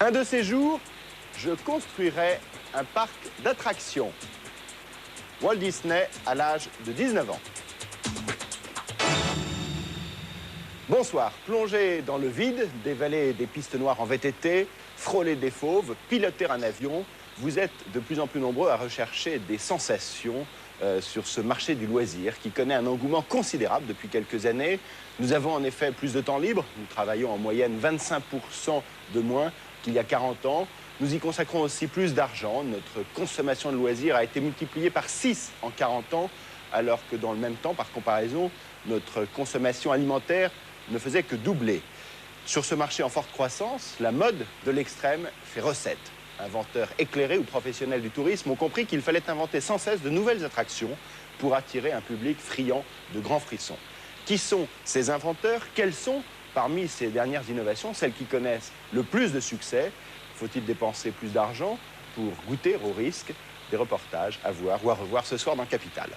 Un de ces jours, je construirai un parc d'attractions. Walt Disney à l'âge de 19 ans. Bonsoir, plongez dans le vide, dévaler des pistes noires en VTT, frôler des fauves, piloter un avion. Vous êtes de plus en plus nombreux à rechercher des sensations sur ce marché du loisir qui connaît un engouement considérable depuis quelques années. Nous avons en effet plus de temps libre. Nous travaillons en moyenne 25% de moins qu'il y a 40 ans. Nous y consacrons aussi plus d'argent. Notre consommation de loisirs a été multipliée par 6 en 40 ans, alors que dans le même temps, par comparaison, notre consommation alimentaire ne faisait que doubler. Sur ce marché en forte croissance, la mode de l'extrême fait recette. Inventeurs éclairés ou professionnels du tourisme ont compris qu'il fallait inventer sans cesse de nouvelles attractions pour attirer un public friand de grands frissons. Qui sont ces inventeurs? Quelles sont, parmi ces dernières innovations, celles qui connaissent le plus de succès? Faut-il dépenser plus d'argent pour goûter au risque? Des reportages à voir ou à revoir ce soir dans Capital.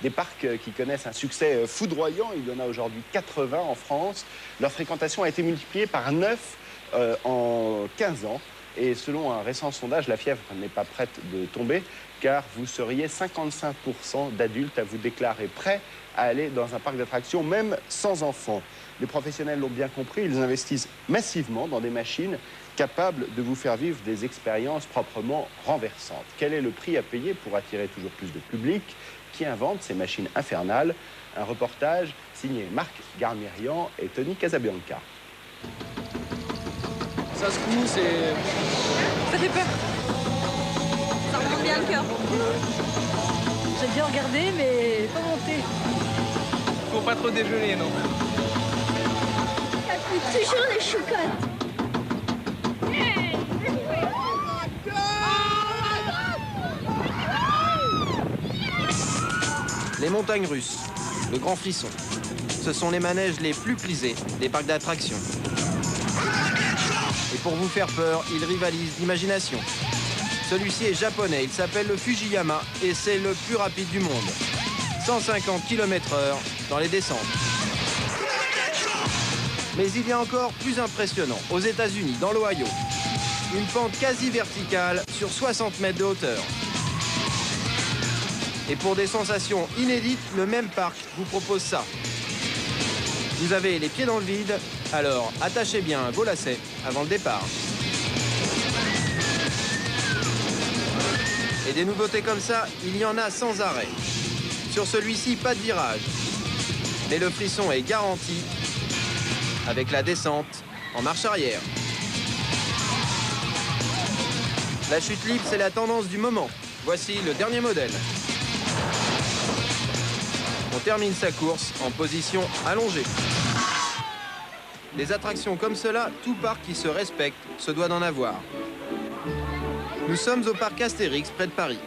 Des parcs qui connaissent un succès foudroyant, il y en a aujourd'hui 80 en France. Leur fréquentation a été multipliée par 9 en 15 ans. Et selon un récent sondage, la fièvre n'est pas prête de tomber, car vous seriez 55% d'adultes à vous déclarer prêts à aller dans un parc d'attractions, même sans enfants. Les professionnels l'ont bien compris, ils investissent massivement dans des machines capables de vous faire vivre des expériences proprement renversantes. Quel est le prix à payer pour attirer toujours plus de public? Qui invente ces machines infernales? Un reportage signé Marc Garmirian et Tony Casabianca. Ça secoue, c'est... Ça fait peur. Ça remonte bien le cœur. J'ai bien regardé, mais pas monté. Faut pas trop déjeuner, non? Ça coûte toujours les choucottes. Les montagnes russes, le grand frisson. Ce sont les manèges les plus prisés des parcs d'attractions. Et pour vous faire peur, ils rivalisent d'imagination. Celui-ci est japonais, il s'appelle le Fujiyama et c'est le plus rapide du monde. 150 km/h dans les descentes. Mais il y a encore plus impressionnant, aux États-Unis, dans l'Ohio. Une pente quasi verticale sur 60 mètres de hauteur. Et pour des sensations inédites, le même parc vous propose ça. Vous avez les pieds dans le vide, alors attachez bien vos lacets avant le départ. Et des nouveautés comme ça, il y en a sans arrêt. Sur celui-ci, pas de virage. Mais le frisson est garanti avec la descente en marche arrière. La chute libre, c'est la tendance du moment. Voici le dernier modèle. On termine sa course en position allongée. Des attractions comme cela, tout parc qui se respecte se doit d'en avoir. Nous sommes au parc Astérix, près de Paris.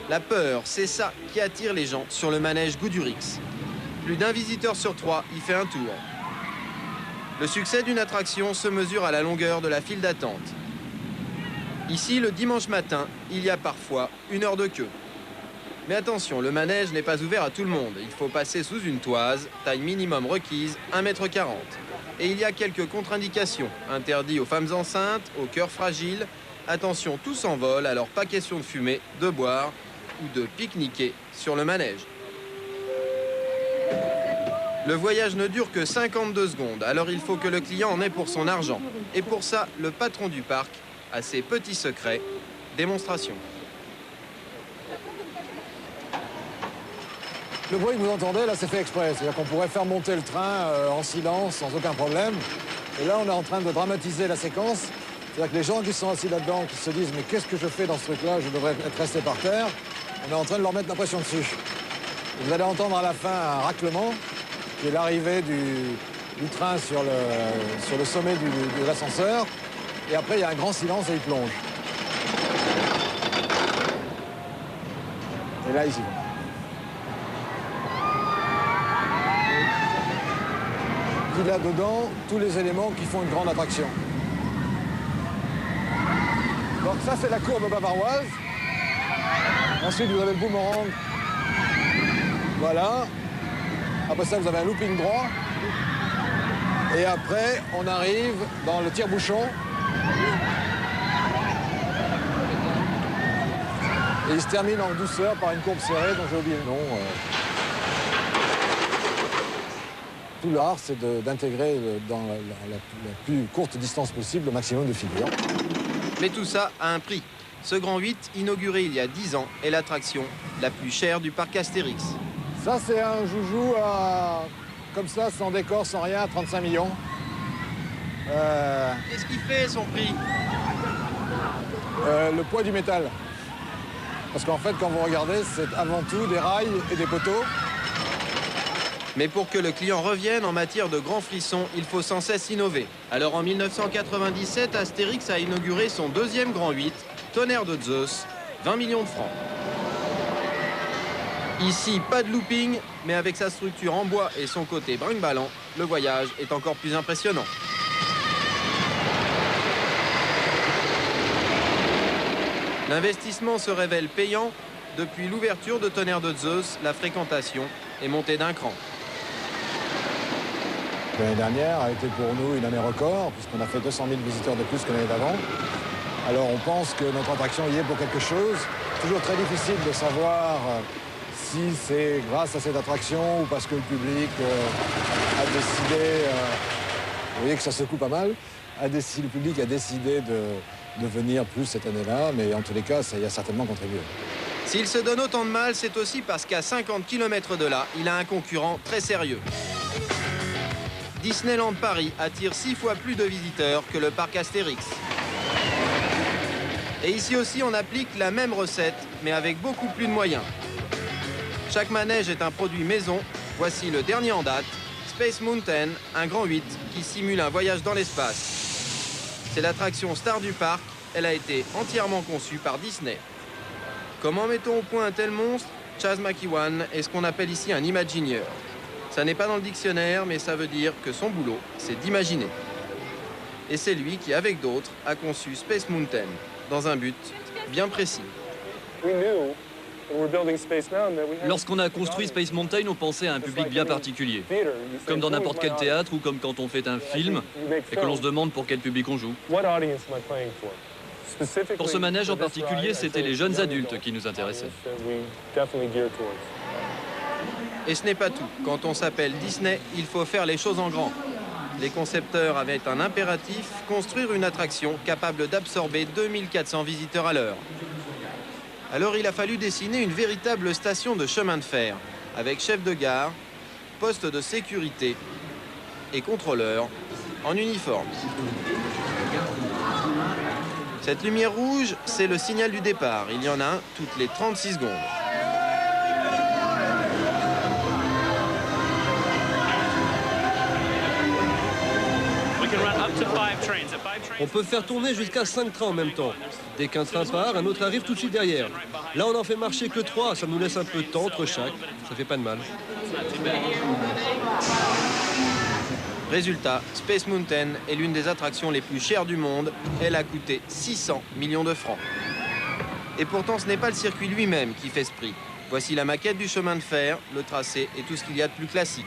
La peur, c'est ça qui attire les gens sur le manège Goudurix. Plus d'un visiteur sur 3 y fait un tour. Le succès d'une attraction se mesure à la longueur de la file d'attente. Ici, le dimanche matin, il y a parfois 1 heure de queue. Mais attention, le manège n'est pas ouvert à tout le monde. Il faut passer sous une toise, taille minimum requise, 1,40 m. Et il y a quelques contre-indications. Interdit aux femmes enceintes, aux cœurs fragiles. Attention, tout s'envole, alors pas question de fumer, de boire ou de pique-niquer sur le manège. Le voyage ne dure que 52 secondes, alors il faut que le client en ait pour son argent. Et pour ça, le patron du parc a ses petits secrets. Démonstration. Le bruit que vous entendez, là, c'est fait exprès. C'est-à-dire qu'on pourrait faire monter le train en silence, sans aucun problème. Et là, on est en train de dramatiser la séquence. C'est-à-dire que les gens qui sont assis là-dedans, qui se disent « Mais qu'est-ce que je fais dans ce truc-là? Je devrais être resté par terre », on est en train de leur mettre la pression dessus. Vous allez entendre à la fin un raclement, qui est l'arrivée du train sur le sommet de l'ascenseur. Et après, il y a un grand silence et il plonge. Et là, ici. Il y a dedans tous les éléments qui font une grande attraction. Donc ça, c'est la courbe bavaroise. Ensuite, vous avez le boomerang. Voilà. Après ça, vous avez un looping droit. Et après, on arrive dans le tire-bouchon. Et il se termine en douceur par une courbe serrée dont j'ai oublié le nom. Tout l'art, c'est d'intégrer dans la plus courte distance possible le maximum de figures. Mais tout ça a un prix. Ce Grand 8, inauguré il y a 10 ans, est l'attraction la plus chère du parc Astérix. Ça, c'est un joujou comme ça, sans décor, sans rien, à 35 millions. Qu'est-ce qui fait son prix? Le poids du métal. Parce qu'en fait, quand vous regardez, c'est avant tout des rails et des poteaux. Mais pour que le client revienne en matière de grands frissons, il faut sans cesse innover. Alors en 1997, Astérix a inauguré son deuxième Grand 8, Tonnerre de Zeus, 20 millions de francs. Ici, pas de looping, mais avec sa structure en bois et son côté brinque-ballant, le voyage est encore plus impressionnant. L'investissement se révèle payant. Depuis l'ouverture de Tonnerre de Zeus, la fréquentation est montée d'un cran. L'année dernière a été pour nous une année record, puisqu'on a fait 200 000 visiteurs de plus que l'année d'avant. Alors on pense que notre attraction y est pour quelque chose. Toujours très difficile de savoir si c'est grâce à cette attraction ou parce que le public a décidé, vous voyez que ça secoue pas mal, le public a décidé de venir plus cette année-là, mais en tous les cas, ça y a certainement contribué. S'il se donne autant de mal, c'est aussi parce qu'à 50 km de là, il a un concurrent très sérieux. Disneyland Paris attire 6 fois plus de visiteurs que le parc Astérix. Et ici aussi, on applique la même recette, mais avec beaucoup plus de moyens. Chaque manège est un produit maison. Voici le dernier en date, Space Mountain, un Grand 8 qui simule un voyage dans l'espace. C'est l'attraction star du parc. Elle a été entièrement conçue par Disney. Comment mettons au point un tel monstre? Chas McEwan est ce qu'on appelle ici un imagineur. Ça n'est pas dans le dictionnaire, mais ça veut dire que son boulot, c'est d'imaginer. Et c'est lui qui, avec d'autres, a conçu Space Mountain, dans un but bien précis. Lorsqu'on a construit Space Mountain, on pensait à un public bien particulier. Comme dans n'importe quel théâtre ou comme quand on fait un film et que l'on se demande pour quel public on joue. Pour ce manège en particulier, c'était les jeunes adultes qui nous intéressaient. Et ce n'est pas tout. Quand on s'appelle Disney, il faut faire les choses en grand. Les concepteurs avaient un impératif, construire une attraction capable d'absorber 2400 visiteurs à l'heure. Alors il a fallu dessiner une véritable station de chemin de fer, avec chef de gare, poste de sécurité et contrôleur en uniforme. Cette lumière rouge, c'est le signal du départ. Il y en a un toutes les 36 secondes. On peut faire tourner jusqu'à 5 trains en même temps. Dès qu'un train part, un autre arrive tout de suite derrière. Là, on n'en fait marcher que 3, ça nous laisse un peu de temps entre chaque. Ça fait pas de mal. Résultat, Space Mountain est l'une des attractions les plus chères du monde. Elle a coûté 600 millions de francs. Et pourtant, ce n'est pas le circuit lui-même qui fait ce prix. Voici la maquette du chemin de fer, le tracé et tout ce qu'il y a de plus classique.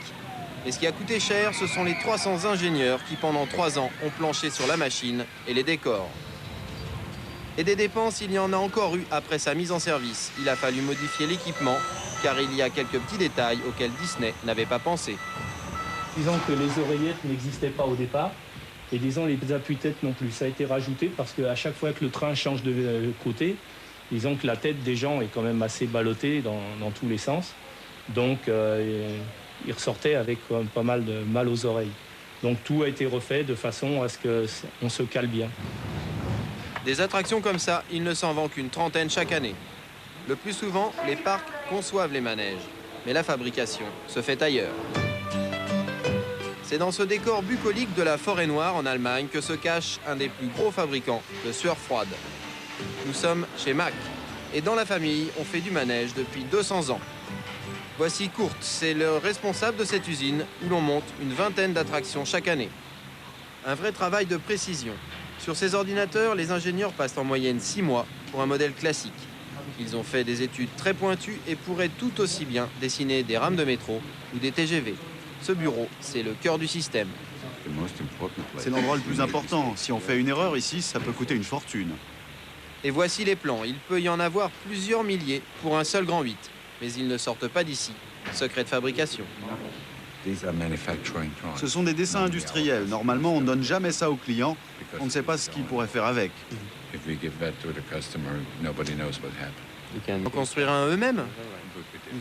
Et ce qui a coûté cher, ce sont les 300 ingénieurs qui, pendant 3 ans, ont planché sur la machine et les décors. Et des dépenses, il y en a encore eu après sa mise en service. Il a fallu modifier l'équipement, car il y a quelques petits détails auxquels Disney n'avait pas pensé. Disons que les oreillettes n'existaient pas au départ, et disons les appuis-têtes non plus. Ça a été rajouté parce qu'à chaque fois que le train change de côté, disons que la tête des gens est quand même assez ballottée dans tous les sens. Donc, ils ressortaient avec pas mal de mal aux oreilles. Donc tout a été refait de façon à ce qu'on se cale bien. Des attractions comme ça, il ne s'en vend qu'une trentaine chaque année. Le plus souvent, les parcs conçoivent les manèges, mais la fabrication se fait ailleurs. C'est dans ce décor bucolique de la Forêt Noire en Allemagne que se cache un des plus gros fabricants de sueur froide. Nous sommes chez Mack, et dans la famille, on fait du manège depuis 200 ans. Voici Kurt, c'est le responsable de cette usine où l'on monte une vingtaine d'attractions chaque année. Un vrai travail de précision. Sur ces ordinateurs, les ingénieurs passent en moyenne 6 mois pour un modèle classique. Ils ont fait des études très pointues et pourraient tout aussi bien dessiner des rames de métro ou des TGV. Ce bureau, c'est le cœur du système. C'est l'endroit le plus important. Si on fait une erreur ici, ça peut coûter une fortune. Et voici les plans. Il peut y en avoir plusieurs milliers pour un seul grand 8. Mais ils ne sortent pas d'ici. Secret de fabrication. Ce sont des dessins industriels. Normalement, on ne donne jamais ça aux clients. On ne sait pas ce qu'ils pourraient faire avec. En construire un eux-mêmes?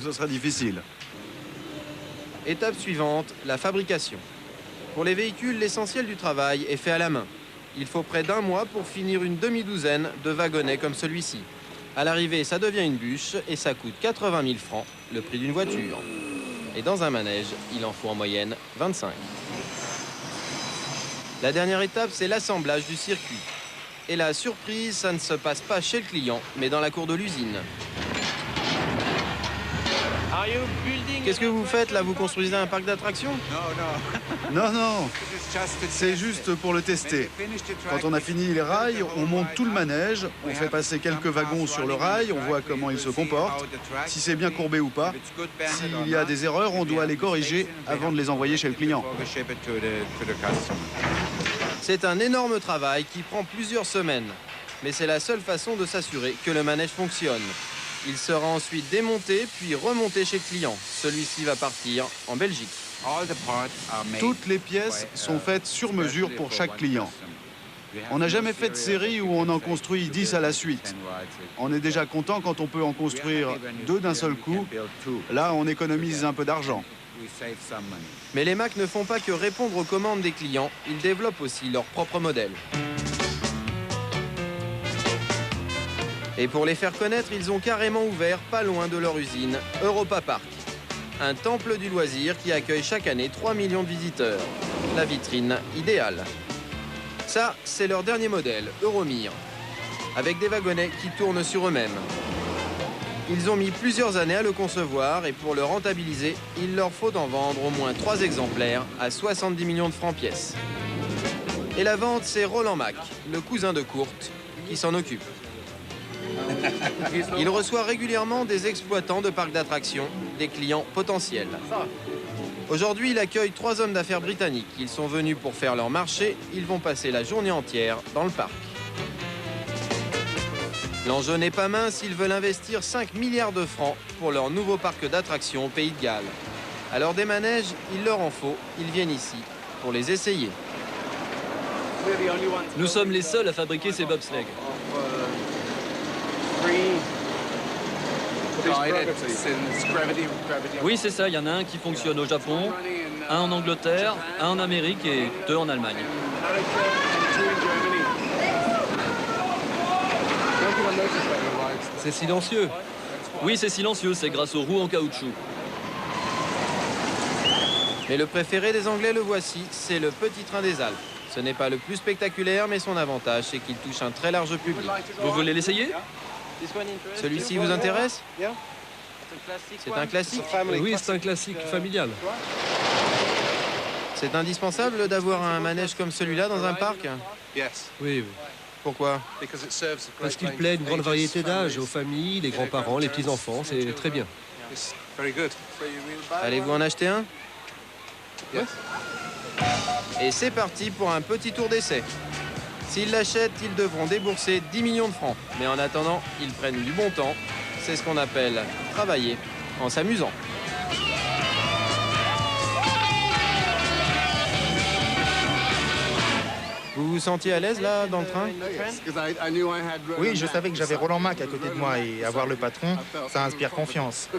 Ce sera difficile. Étape suivante, la fabrication. Pour les véhicules, l'essentiel du travail est fait à la main. Il faut près d'1 mois pour finir une demi-douzaine de wagonnets comme celui-ci. À l'arrivée, ça devient une bûche et ça coûte 80 000 francs, le prix d'une voiture. Et dans un manège, il en faut en moyenne 25. La dernière étape, c'est l'assemblage du circuit. Et la surprise, ça ne se passe pas chez le client, mais dans la cour de l'usine. Qu'est-ce que vous faites là? Vous construisez un parc d'attractions? Non, non. C'est juste pour le tester. Quand on a fini les rails, on monte tout le manège, on fait passer quelques wagons sur le rail, on voit comment il se comporte, si c'est bien courbé ou pas. S'il y a des erreurs, on doit les corriger avant de les envoyer chez le client. C'est un énorme travail qui prend plusieurs semaines. Mais c'est la seule façon de s'assurer que le manège fonctionne. Il sera ensuite démonté puis remonté chez le client. Celui-ci va partir en Belgique. Toutes les pièces sont faites sur mesure pour chaque client. On n'a jamais fait de série où on en construit 10 à la suite. On est déjà content quand on peut en construire 2 d'un seul coup. Là, on économise un peu d'argent. Mais les Mack ne font pas que répondre aux commandes des clients, ils développent aussi leur propre modèle. Et pour les faire connaître, ils ont carrément ouvert, pas loin de leur usine, Europa Park. Un temple du loisir qui accueille chaque année 3 millions de visiteurs. La vitrine idéale. Ça, c'est leur dernier modèle, Euromir, avec des wagonnets qui tournent sur eux-mêmes. Ils ont mis plusieurs années à le concevoir et pour le rentabiliser, il leur faut en vendre au moins 3 exemplaires à 70 millions de francs pièce. Et la vente, c'est Roland Mack, le cousin de Kurt, qui s'en occupe. Il reçoit régulièrement des exploitants de parcs d'attractions, des clients potentiels. Aujourd'hui, il accueille 3 hommes d'affaires britanniques. Ils sont venus pour faire leur marché. Ils vont passer la journée entière dans le parc. L'enjeu n'est pas mince. Ils veulent investir 5 milliards de francs pour leur nouveau parc d'attractions au Pays de Galles. Alors des manèges, il leur en faut. Ils viennent ici pour les essayer. Nous sommes les seuls à fabriquer ces bobsleighs. Oui, c'est ça. Il y en a un qui fonctionne au Japon, un en Angleterre, un en Amérique et 2 en Allemagne. C'est silencieux. Oui, c'est silencieux. C'est grâce aux roues en caoutchouc. Mais le préféré des Anglais, le voici, c'est le Petit Train des Alpes. Ce n'est pas le plus spectaculaire, mais son avantage, c'est qu'il touche un très large public. Vous voulez l'essayer? Celui-ci vous intéresse? C'est un classique? Oui, c'est un classique familial. C'est indispensable d'avoir un manège comme celui-là dans un parc? Oui. Pourquoi? Parce qu'il plaît une grande variété d'âge, aux familles, les grands-parents, les petits-enfants, c'est très bien. Allez-vous en acheter un? Et c'est parti pour un petit tour d'essai. S'ils l'achètent, ils devront débourser 10 millions de francs. Mais en attendant, ils prennent du bon temps. C'est ce qu'on appelle travailler en s'amusant. Vous vous sentiez à l'aise là dans le train? Oui, je savais que j'avais Roland Mack à côté de moi et avoir le patron, ça inspire confiance.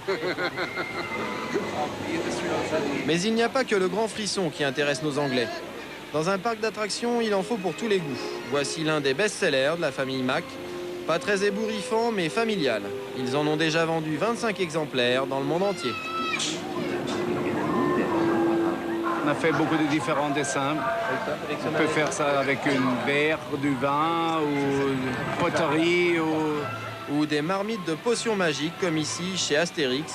Mais il n'y a pas que le grand frisson qui intéresse nos Anglais. Dans un parc d'attractions, il en faut pour tous les goûts. Voici l'un des best-sellers de la famille Mack. Pas très ébouriffant, mais familial. Ils en ont déjà vendu 25 exemplaires dans le monde entier. On a fait beaucoup de différents dessins. On peut faire ça avec une bière, du vin, ou une poterie, ou des marmites de potions magiques, comme ici chez Astérix.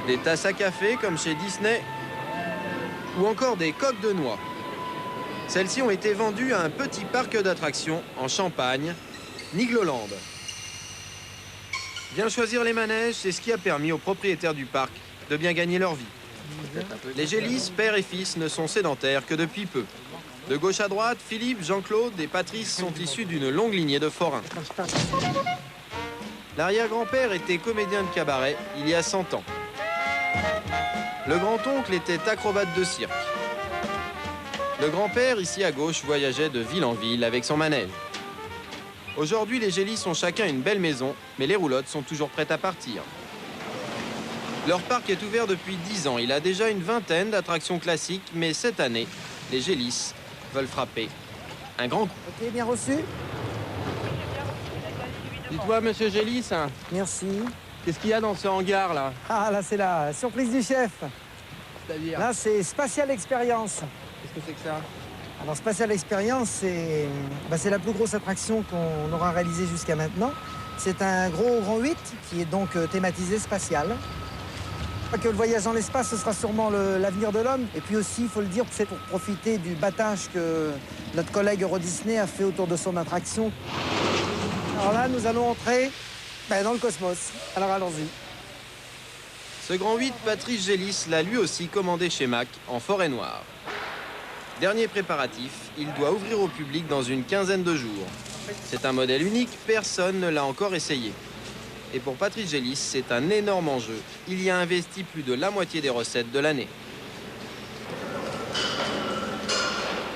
Des tasses à café, comme chez Disney. Ou encore des coques de noix. Celles-ci ont été vendues à un petit parc d'attractions en Champagne, Nigloland. Bien choisir les manèges, c'est ce qui a permis aux propriétaires du parc de bien gagner leur vie. Les Gélis, père et fils, ne sont sédentaires que depuis peu. De gauche à droite, Philippe, Jean-Claude et Patrice sont issus d'une longue lignée de forains. L'arrière-grand-père était comédien de cabaret il y a 100 ans. Le grand-oncle était acrobate de cirque. Le grand-père, ici à gauche, voyageait de ville en ville avec son manège. Aujourd'hui, les Gélis ont chacun une belle maison, mais les roulottes sont toujours prêtes à partir. Leur parc est ouvert depuis 10 ans. Il a déjà une vingtaine d'attractions classiques, mais cette année, les Gélis veulent frapper un grand coup. Ok, bien reçu. Dites-moi, monsieur Gélis, Merci. qu'est-ce qu'il y a dans ce hangar, là? Ah, là, c'est la surprise du chef. C'est-à-dire? Là, c'est Spatial Experience. Qu'est-ce que c'est que ça? Alors, Spatial Experience, c'est la plus grosse attraction qu'on aura réalisée jusqu'à maintenant. C'est un gros rang 8 qui est donc thématisé spatial. Que le voyage dans l'espace, ce sera sûrement l'avenir de l'homme. Et puis aussi, il faut le dire, c'est pour profiter du battage que notre collègue Euro Disney a fait autour de son attraction. Alors là, nous allons entrer dans le cosmos. Alors allons-y. Ce grand 8, Patrice Gélis l'a lui aussi commandé chez Mack en forêt noire. Dernier préparatif, il doit ouvrir au public dans une quinzaine de jours. C'est un modèle unique, personne ne l'a encore essayé. Et pour Patrice Gélis, c'est un énorme enjeu. Il y a investi plus de la moitié des recettes de l'année.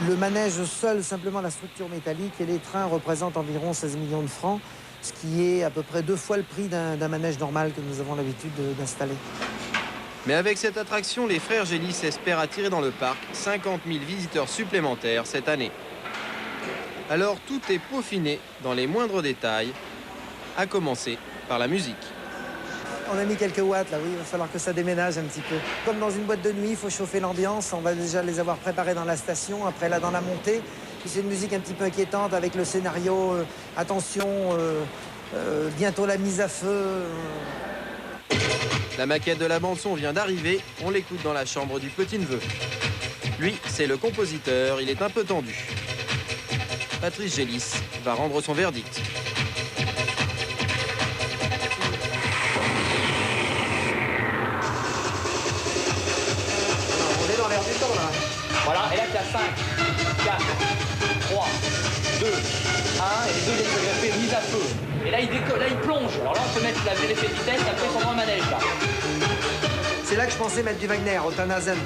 Le manège seul, simplement la structure métallique et les trains représentent environ 16 millions de francs, ce qui est à peu près 2 fois le prix d'un manège normal que nous avons l'habitude d'installer. Mais avec cette attraction, les frères Gélis espèrent attirer dans le parc 50 000 visiteurs supplémentaires cette année. Alors tout est peaufiné dans les moindres détails, à commencer par la musique. On a mis quelques watts là, oui, il va falloir que ça déménage un petit peu. Comme dans une boîte de nuit, il faut chauffer l'ambiance. On va déjà les avoir préparés dans la station, après là dans la montée. Puis c'est une musique un petit peu inquiétante avec le scénario, attention, bientôt la mise à feu. La maquette de la bande-son vient d'arriver, on l'écoute dans la chambre du petit-neveu. Lui, c'est le compositeur, il est un peu tendu. Patrice Gélis va rendre son verdict. Voilà, et là tu as 5, 4, 3, 2, 1, et les deux viennent se greffer, mise à feu. Et là il décolle, là il plonge. Alors là on peut mettre l'effet de vitesse, après ils sont dans le manège là. C'est là que je pensais mettre du Wagner, au Tannhausen.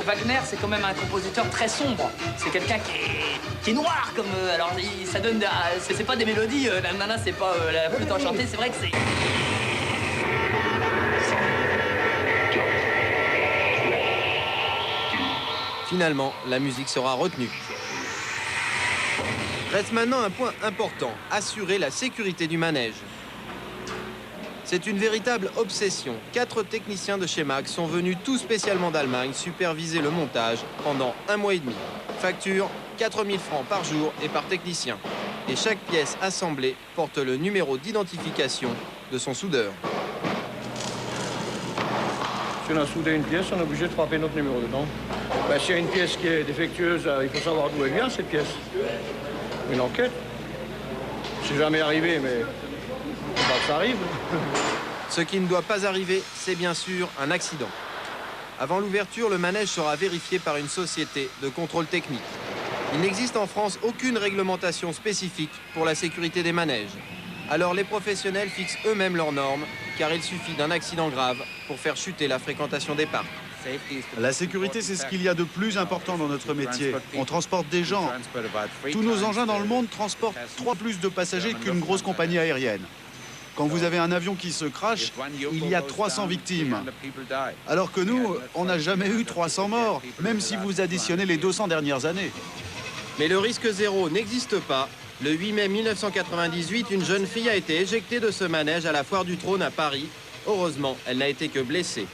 Wagner c'est quand même un compositeur très sombre. C'est quelqu'un qui est noir comme... alors ça donne... c'est pas des mélodies, la nana c'est pas la flûte enchantée, c'est vrai que c'est... Finalement, la musique sera retenue. Reste maintenant un point important, assurer la sécurité du manège. C'est une véritable obsession. 4 techniciens de chez Mack sont venus tout spécialement d'Allemagne superviser le montage pendant 1 mois et demi. Facture 4 000 francs par jour et par technicien. Et chaque pièce assemblée porte le numéro d'identification de son soudeur. Si on a soudé une pièce, on est obligé de frapper notre numéro dedans. Ben, s'il y a une pièce qui est défectueuse, il faut savoir d'où elle vient, cette pièce. Une enquête. C'est jamais arrivé, mais faut pas que ça arrive. Ce qui ne doit pas arriver, c'est bien sûr un accident. Avant l'ouverture, le manège sera vérifié par une société de contrôle technique. Il n'existe en France aucune réglementation spécifique pour la sécurité des manèges. Alors les professionnels fixent eux-mêmes leurs normes, car il suffit d'un accident grave pour faire chuter la fréquentation des parcs. La sécurité, c'est ce qu'il y a de plus important dans notre métier. On transporte des gens. Tous nos engins dans le monde transportent 3 plus de passagers qu'une grosse compagnie aérienne. Quand vous avez un avion qui se crache, il y a 300 victimes. Alors que nous, on n'a jamais eu 300 morts, même si vous additionnez les 200 dernières années. Mais le risque zéro n'existe pas. Le 8 mai 1998, une jeune fille a été éjectée de ce manège à la Foire du Trône à Paris. Heureusement, elle n'a été que blessée.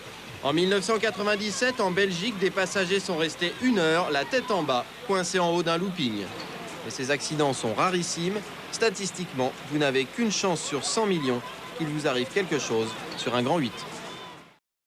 En 1997, en Belgique, des passagers sont restés 1 heure, la tête en bas, coincés en haut d'un looping. Et ces accidents sont rarissimes. Statistiquement, vous n'avez qu'une chance sur 100 millions qu'il vous arrive quelque chose sur un grand 8.